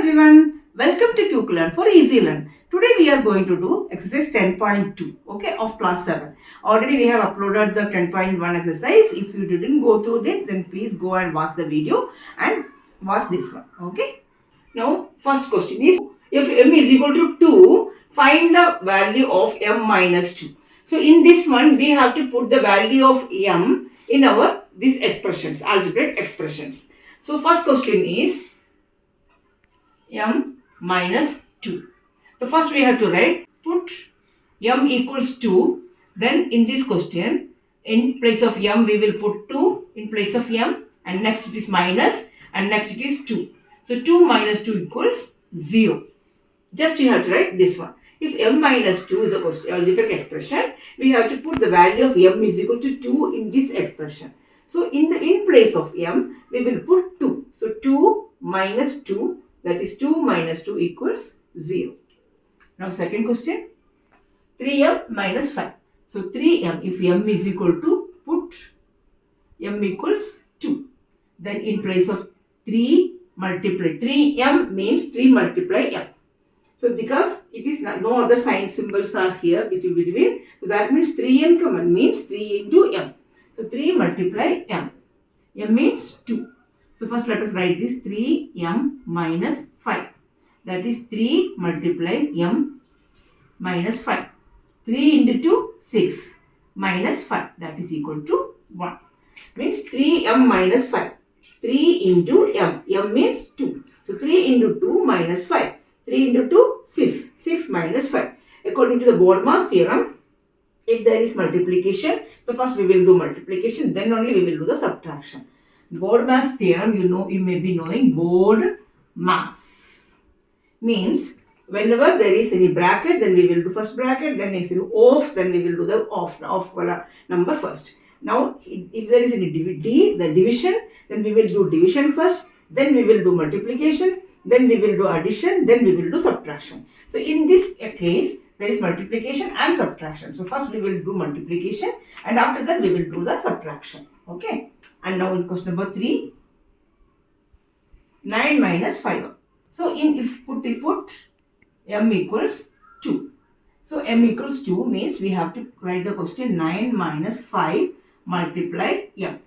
everyone, welcome to Quick Learn for Easy Learn. Today we are going to do exercise 10.2 of class 7. Already we have uploaded the 10.1 exercise. If you didn't go through it, then please go and watch the video and watch this one. Okay. Now first question is, if m is equal to 2, find the value of m minus 2. So in this one we have to put the value of m in our these expressions, algebraic expressions. So first question is m minus 2. So first we have to write, put m equals 2. Then in this question, in place of m we will put 2 in place of m, and next it is minus, and next it is 2. So 2 minus 2 equals 0. Just you have to write this one. If m minus 2 is the algebraic expression, we have to put the value of m is equal to 2 in this expression. So in place of m, we will put 2. So 2 minus 2, that is 2 minus 2 equals 0. Now second question, 3m minus 5. So 3m, if m is equal to, put m equals 2. Then in place of 3 multiply, 3m means 3 multiply m. So because it is not, no other sign symbols are here between, so that means 3m common means 3 into m. So 3 multiply m. m means 2. So first let us write this 3m minus 5. That is 3 multiply m minus 5. 3 into 2, 6 minus 5, that is equal to 1. Means 3m minus 5. 3 into m. m means 2. So 3 into 2 minus 5. 3 into 2, 6. 6 minus 5. According to the Bodmer's theorem, if there is multiplication, so first we will do multiplication, then only we will do the subtraction. Bodmer's theorem, you may be knowing Bodmer's. Means whenever there is any bracket, then we will do first bracket, then if off, then we will do the off number first. Now, if there is any the division, then we will do division first, then we will do multiplication, then we will do addition, then we will do subtraction. So in this case, there is multiplication and subtraction. So first we will do multiplication, and after that we will do the subtraction. Okay. And now in question number 3, 9 minus 5. So if put m equals 2. So m equals 2 means we have to write the question 9 minus 5 multiply m.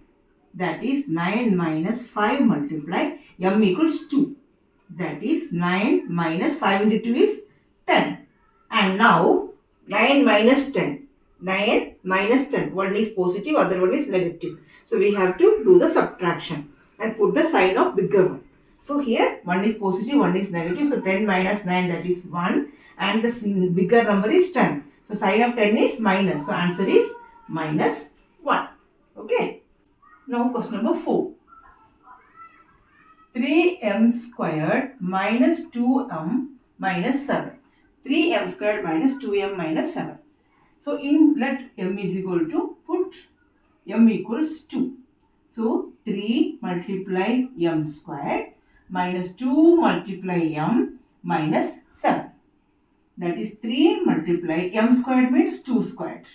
That is 9 minus 5 multiply m equals 2. That is 9 minus 5 into 2 is 10. And now 9 minus 10. 9 minus 10. One is positive, other one is negative. So we have to do the subtraction and put the sign of bigger one. So here one is positive, one is negative. So 10 minus 9, that is 1. And the bigger number is 10. So sign of 10 is minus. So answer is minus 1. Okay. Now question number 4. 3m squared minus 2m minus 7. 3m squared minus 2m minus 7. So let m is equal to, put m equals 2. So 3 multiply m squared minus 2 multiply m minus 7. That is 3 multiply m squared means 2 squared.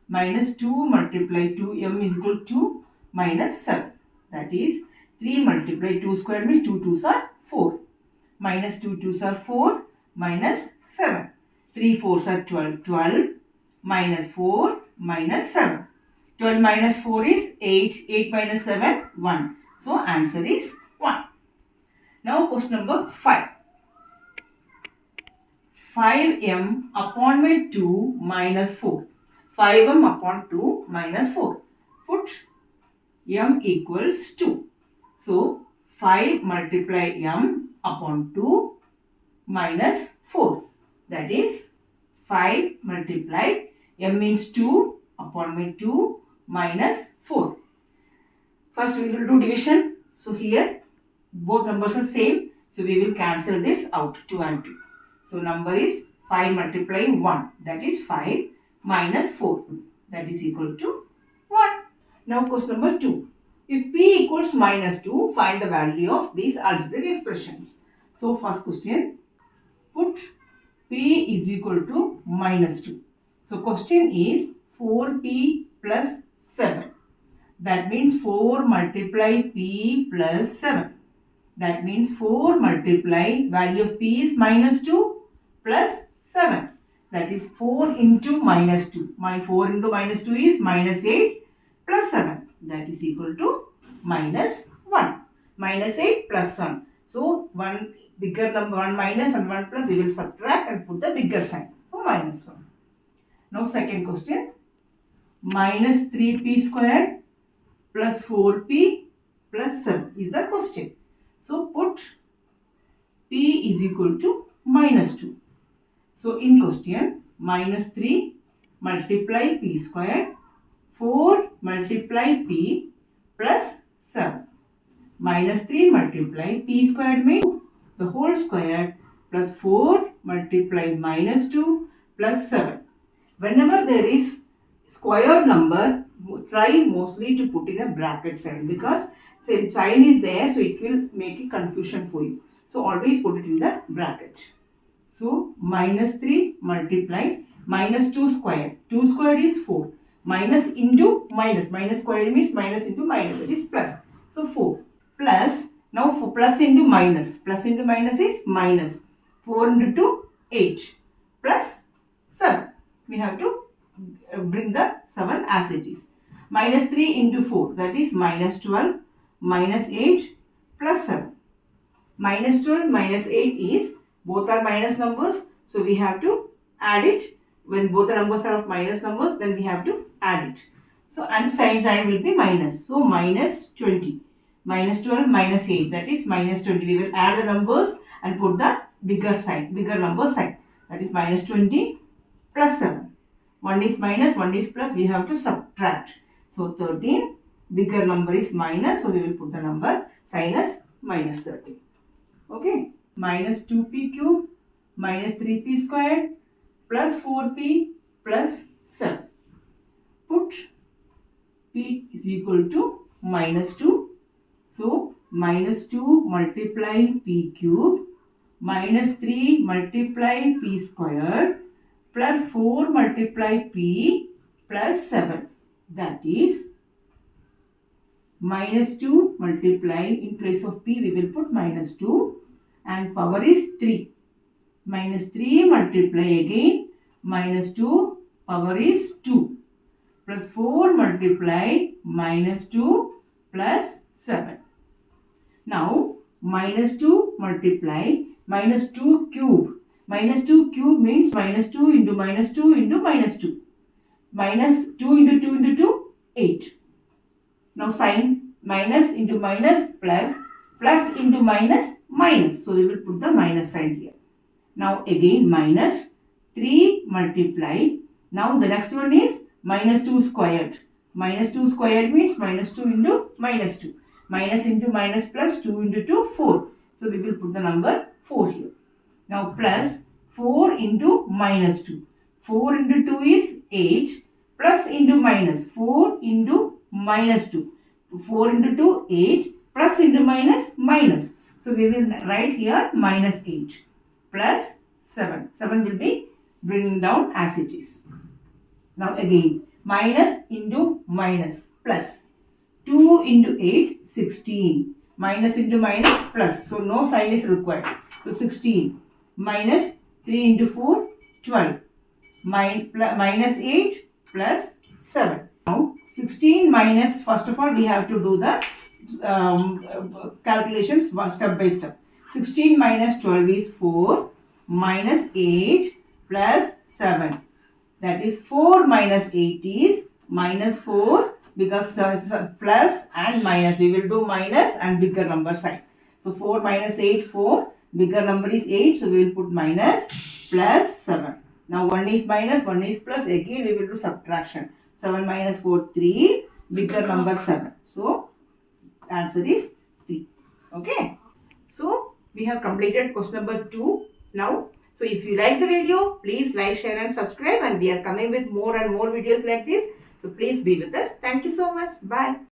Minus 2 multiply 2m is equal to minus 7. That is 3 multiply 2 squared means 2 2s are 4. Minus 2 2s are 4 minus 7. 3 4s are 12. 12 minus 4 minus 7. 12 minus 4 is 8. 8 minus 7, 1. So answer is 1. Now question number 5. 5m upon my 2 minus 4. 5m upon 2 minus 4. Put m equals 2. So 5 multiply m upon 2 minus 4. That is 5 multiply m means 2 upon my 2 minus 4. First we will do division. So here both numbers are same. So we will cancel this out, 2 and 2. So number is 5 multiply 1. That is 5 minus 4. That is equal to 1. Now question number 2. If p equals minus 2, find the value of these algebraic expressions. So first question, put p is equal to minus 2. So question is 4p plus 7. That means 4 multiply p plus 7. That means 4 multiply value of p is minus 2 plus 7. That is 4 into minus 2. My 4 into minus 2 is minus 8 plus 7. That is equal to minus 1. Minus 8 plus 1. So, one bigger number, 1 minus and 1 plus, we will subtract and put the bigger sign. So, minus 1. Now, second question. Minus 3p squared plus 4p plus 7 is the question. So, put p is equal to minus 2. So, in question, minus 3 multiply p squared, 4 multiply p plus 7. Minus 3 multiply p squared means the whole square plus 4 multiply minus 2 plus 7. Whenever there is squared number, try mostly to put in a bracket sign because sign is there, so it will make a confusion for you. So always put it in the bracket. So minus 3 multiply minus 2 squared. 2 squared is 4. Minus into minus. Minus squared means minus into minus. That is plus. So 4 plus. Now for plus into minus. Plus into minus is minus. 4 into 2, 8 plus 7. We have to bring the 7 as it is. Minus 3 into 4, that is minus 12, minus 8 plus 7. Minus 12 minus 8 is, both are minus numbers, so we have to add it. When both the numbers are of minus numbers, then we have to add it. So, and sign will be minus. So, minus 20. Minus 12 minus 8, that is minus 20. We will add the numbers and put the bigger sign, bigger number sign. That is minus 20 plus 7. 1 is minus, 1 is plus, we have to subtract. So 13, bigger number is minus, so we will put the number sign as minus 13. Okay, minus 2p cube minus 3p squared plus 4p plus 7. Put p is equal to minus 2. So minus 2 multiply p cube minus 3 multiply p squared plus 4 multiply p plus 7. That is minus 2 multiply, in place of p we will put minus 2 and power is 3. Minus 3 multiply again minus 2, power is 2 plus 4 multiply minus 2 plus 7. Now minus 2 multiply minus 2 cube. Minus 2 cube means minus 2 into minus 2 into minus 2. Minus 2 into 2 into 2, 8. Now sign minus into minus plus, plus into minus, minus. So we will put the minus sign here. Now again minus 3 multiply. Now the next one is minus 2 squared. Minus 2 squared means minus 2 into minus 2. Minus into minus plus 2 into 2, 4. So we will put the number 4 here. Now plus 4 into minus 2. 4 into 2 is 8 plus into minus 4 into minus 2. 4 into 2, 8 plus into minus, minus. So we will write here minus 8 plus 7. 7 will be bringing down as it is. Now again minus into minus plus. 2 into 8, 16. Minus into minus plus. So no sign is required. So 16 minus 3 into 4, 12. Minus 8 plus 7. Now 16 minus, first of all we have to do the calculations step by step. 16 minus 12 is 4 minus 8 plus 7. That is 4 minus 8 is minus 4, because it's a plus and minus. We will do minus and bigger number sign. So 4 minus 8, 4. Bigger number is 8. So we will put minus plus 7. Now 1 is minus, 1 is plus. Again we will do subtraction. 7 minus 4, 3. Bigger number 7. So answer is 3. Okay. So we have completed question number 2 now. So if you like the video, please like, share and subscribe, and we are coming with more and more videos like this. So please be with us. Thank you so much. Bye.